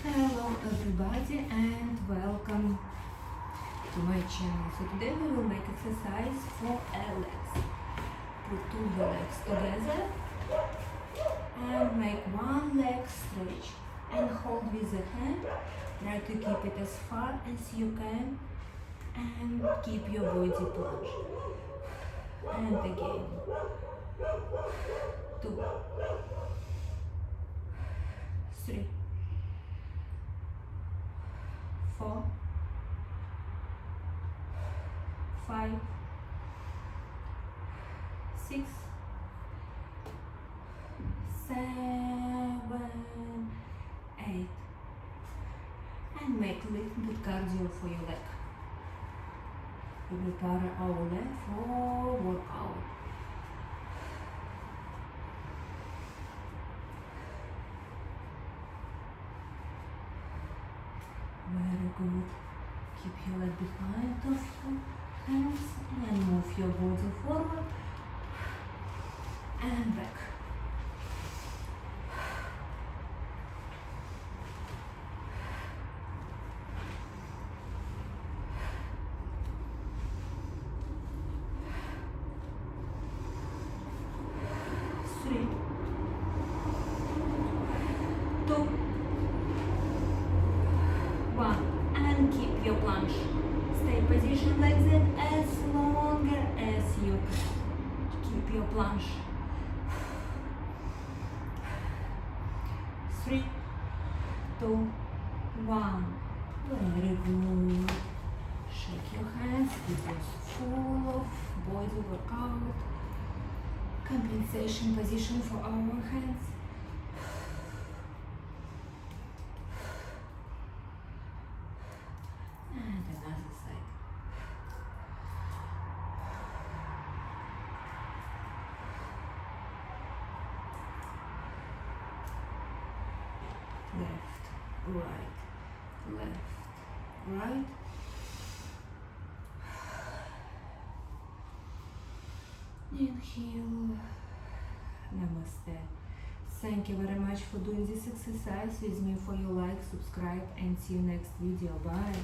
Hello everybody and welcome to my channel. So today we will make exercise for legs. Put two your legs together and make one leg stretch and hold with the hand. Try to keep it as far as you can and keep your body plunged. And again. 2, 3, 4, 5, 6, 7, 8, and make a little bit cardio for your leg. We prepare our leg for workout. Very good. Keep your leg behind of your hands and move your body forward and back. Three, 2, 1, and keep your planche. Stay positioned like that as long as you can. Keep your planche. 3, 2, 1. Very good. Shake your hands. It was full of body workout. Compensation position for our hands. And another side. Left, right, left, right. Inhale. Namaste. Thank you very much for doing this exercise with me. For your like, subscribe, and see you next video. Bye.